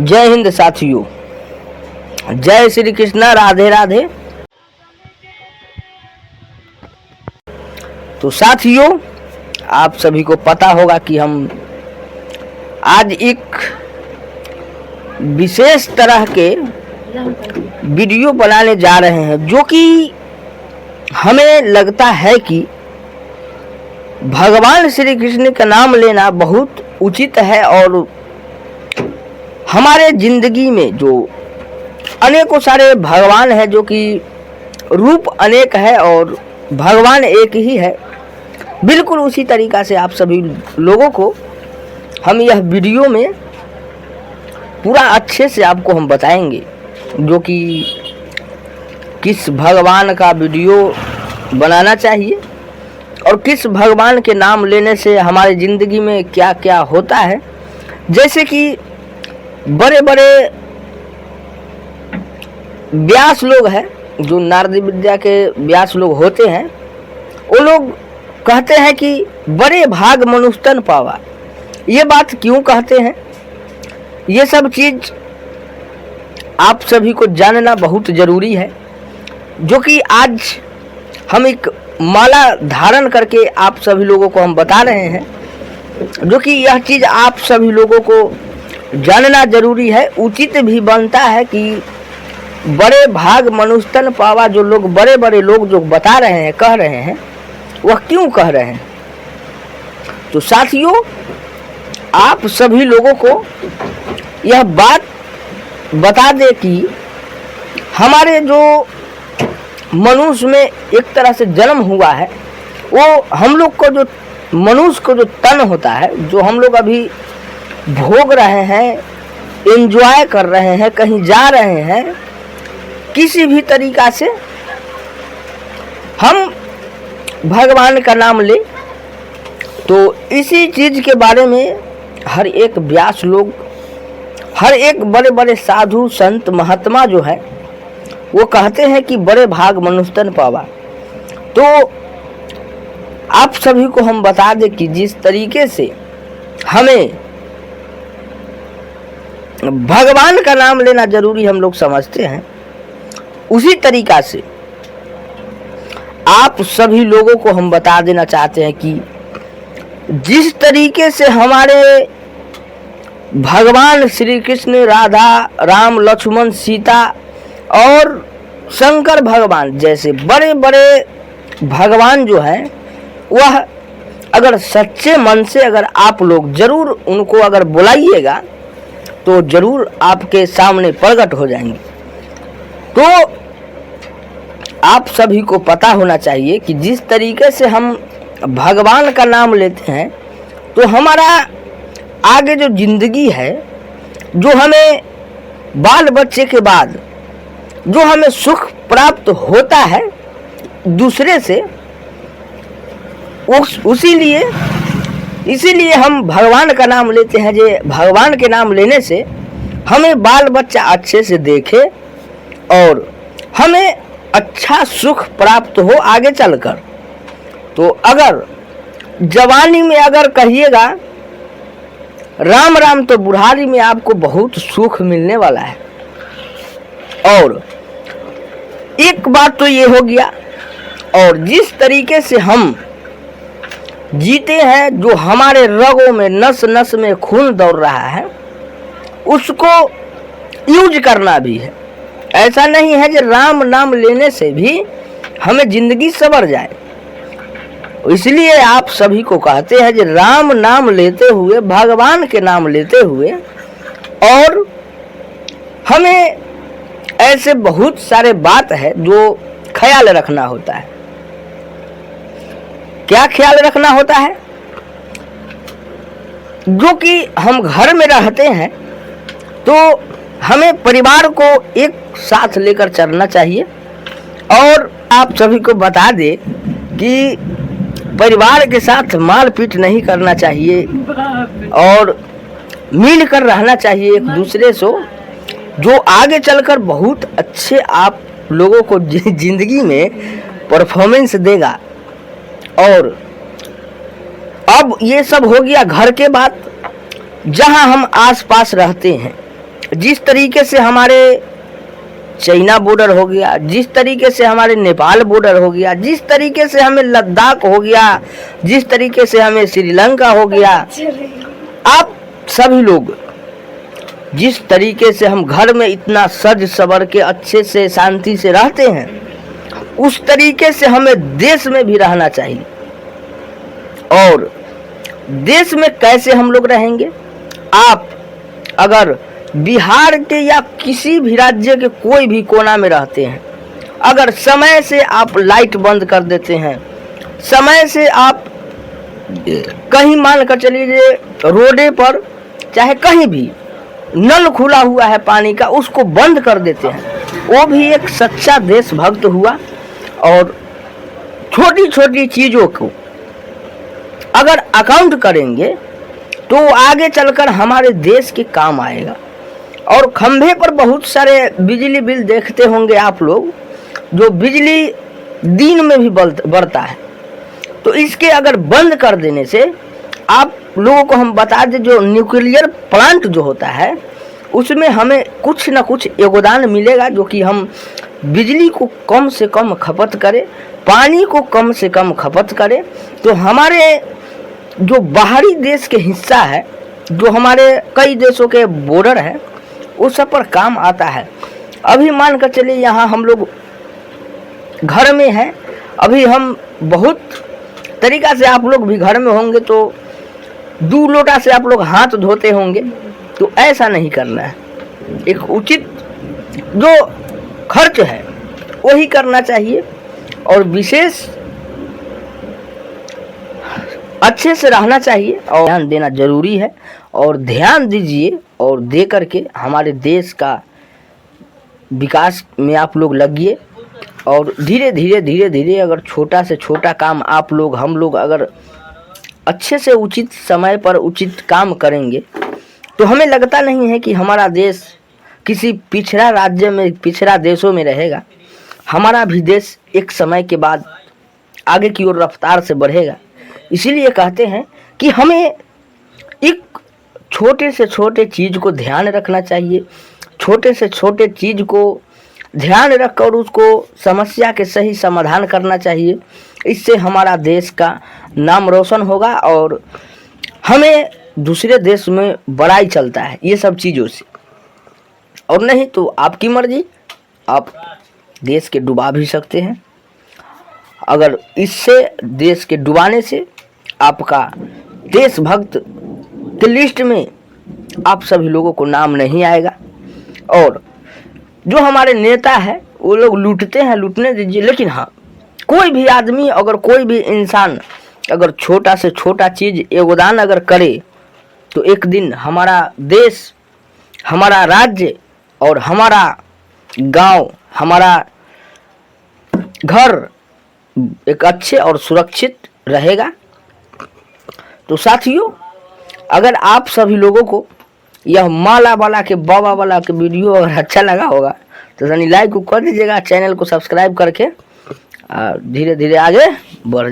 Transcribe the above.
जय हिंद साथियों, जय श्री कृष्णा, राधे राधे। तो साथियों, आप सभी को पता होगा कि हम आज एक विशेष तरह के वीडियो बनाने जा रहे हैं, जो कि हमें लगता है कि भगवान श्री कृष्ण का नाम लेना बहुत उचित है और हमारे जिंदगी में जो अनेकों सारे भगवान हैं, जो कि रूप अनेक है और भगवान एक ही है, बिल्कुल उसी तरीक़ा से आप सभी लोगों को हम यह वीडियो में पूरा अच्छे से आपको हम बताएंगे, जो कि किस भगवान का वीडियो बनाना चाहिए और किस भगवान के नाम लेने से हमारी ज़िंदगी में क्या क्या होता है। जैसे कि बड़े बड़े व्यास लोग हैं, जो नारद विद्या के व्यास लोग होते हैं, वो लोग कहते हैं कि बड़े भाग मनुष्य तन पावा। ये बात क्यों कहते हैं, ये सब चीज़ आप सभी को जानना बहुत ज़रूरी है, जो कि आज हम एक माला धारण करके आप सभी लोगों को हम बता रहे हैं, जो कि यह चीज़ आप सभी लोगों को जानना जरूरी है। उचित भी बनता है कि बड़े भाग मनुष्य तन पावा, जो लोग बड़े बड़े लोग जो बता रहे हैं, कह रहे हैं, वह क्यों कह रहे हैं। तो साथियों, आप सभी लोगों को यह बात बता दे कि हमारे जो मनुष्य में एक तरह से जन्म हुआ है, वो हम लोग को जो मनुष्य को जो तन होता है, जो हम लोग अभी भोग रहे हैं, एंजॉय कर रहे हैं, कहीं जा रहे हैं, किसी भी तरीक़ा से हम भगवान का नाम ले, तो इसी चीज़ के बारे में हर एक व्यास लोग, हर एक बड़े बड़े साधु संत महात्मा जो है, वो कहते हैं कि बड़े भाग मनुष्य तन पावा। तो आप सभी को हम बता दें कि जिस तरीके से हमें भगवान का नाम लेना जरूरी हम लोग समझते हैं, उसी तरीक़ा से आप सभी लोगों को हम बता देना चाहते हैं कि जिस तरीके से हमारे भगवान श्री कृष्ण, राधा, राम, लक्ष्मण, सीता और शंकर भगवान जैसे बड़े बड़े भगवान जो हैं, वह अगर सच्चे मन से अगर आप लोग ज़रूर उनको अगर बुलाइएगा तो ज़रूर आपके सामने प्रकट हो जाएंगे। तो आप सभी को पता होना चाहिए कि जिस तरीके से हम भगवान का नाम लेते हैं, तो हमारा आगे जो ज़िंदगी है, जो हमें बाल बच्चे के बाद जो हमें सुख प्राप्त होता है दूसरे से, इसीलिए हम भगवान का नाम लेते हैं। जे भगवान के नाम लेने से हमें बाल बच्चा अच्छे से देखे और हमें अच्छा सुख प्राप्त हो आगे चलकर। तो अगर जवानी में अगर कहिएगा राम राम, तो बुढ़ारी में आपको बहुत सुख मिलने वाला है। और एक बात तो ये हो गया, और जिस तरीके से हम जीते हैं, जो हमारे रगों में नस नस में खून दौड़ रहा है, उसको यूज करना भी है। ऐसा नहीं है कि राम नाम लेने से भी हमें जिंदगी संवर जाए। इसलिए आप सभी को कहते हैं कि राम नाम लेते हुए, भगवान के नाम लेते हुए, और हमें ऐसे बहुत सारे बात है जो ख्याल रखना होता है। क्या ख्याल रखना होता है, जो कि हम घर में रहते हैं, तो हमें परिवार को एक साथ लेकर चलना चाहिए। और आप सभी को बता दें कि परिवार के साथ मारपीट नहीं करना चाहिए और मिलकर रहना चाहिए एक दूसरे से, जो आगे चलकर बहुत अच्छे आप लोगों को जिंदगी में परफॉर्मेंस देगा। और अब ये सब हो गया घर के बात। जहां हम आसपास रहते हैं, जिस तरीके से हमारे चाइना बॉर्डर हो गया, जिस तरीके से हमारे नेपाल बॉर्डर हो गया, जिस तरीके से हमें लद्दाख हो गया, जिस तरीके से हमें श्रीलंका हो गया, आप सभी लोग जिस तरीके से हम घर में इतना सज सवर के अच्छे से शांति से रहते हैं, उस तरीके से हमें देश में भी रहना चाहिए। और देश में कैसे हम लोग रहेंगे? आप अगर बिहार के या किसी भी राज्य के कोई भी कोना में रहते हैं, अगर समय से आप लाइट बंद कर देते हैं, समय से आप कहीं मान कर चलिए रोडे पर चाहे कहीं भी नल खुला हुआ है पानी का, उसको बंद कर देते हैं, वो भी एक सच्चा देशभक्त हुआ। और छोटी छोटी चीज़ों को अगर अकाउंट करेंगे तो आगे चलकर हमारे देश के काम आएगा। और खंभे पर बहुत सारे बिजली बिल देखते होंगे आप लोग, जो बिजली दिन में भी बढ़ता है। तो इसके अगर बंद कर देने से आप लोगों को हम बता दें, जो न्यूक्लियर प्लांट जो होता है उसमें हमें कुछ ना कुछ योगदान मिलेगा, जो कि हम बिजली को कम से कम खपत करें, पानी को कम से कम खपत करें, तो हमारे जो बाहरी देश के हिस्सा है, जो हमारे कई देशों के बॉर्डर है, उस सब पर काम आता है। अभी मान कर चलिए यहाँ हम लोग घर में हैं, अभी हम बहुत तरीक़ा से आप लोग भी घर में होंगे तो 2 लोटा से आप लोग हाथ धोते होंगे, तो ऐसा नहीं करना है। एक उचित जो खर्च है वही करना चाहिए, और विशेष अच्छे से रहना चाहिए और ध्यान देना जरूरी है। और ध्यान दीजिए और दे करके हमारे देश का विकास में आप लोग लगिए। और धीरे धीरे अगर छोटा से छोटा काम आप लोग हम लोग अगर अच्छे से उचित समय पर उचित काम करेंगे, तो हमें लगता नहीं है कि हमारा देश किसी पिछड़ा राज्य में, पिछड़ा देशों में रहेगा। हमारा भी देश एक समय के बाद आगे की ओर रफ्तार से बढ़ेगा। इसीलिए कहते हैं कि हमें एक छोटे से छोटे चीज़ को ध्यान रखना चाहिए, छोटे से छोटे चीज़ को ध्यान रखकर उसको समस्या के सही समाधान करना चाहिए। इससे हमारा देश का नाम रोशन होगा और हमें दूसरे देश में बड़ाई चलता है ये सब चीज़ों से। और नहीं तो आपकी मर्जी, आप देश के डुबा भी सकते हैं। अगर इससे देश के डुबाने से आपका देशभक्त के लिस्ट में आप सभी लोगों को नाम नहीं आएगा। और जो हमारे नेता है वो लोग लूटते हैं, लूटने दीजिए, लेकिन हाँ, कोई भी आदमी अगर कोई भी इंसान अगर छोटा से छोटा चीज़ योगदान अगर करे, तो एक दिन हमारा देश, हमारा राज्य और हमारा गांव, हमारा घर एक अच्छे और सुरक्षित रहेगा। तो साथियों, अगर आप सभी लोगों को यह माला वाला के बाबा वाला के वीडियो अगर अच्छा लगा होगा तो लाइक को कर दीजिएगा, चैनल को सब्सक्राइब करके धीरे धीरे आगे बढ़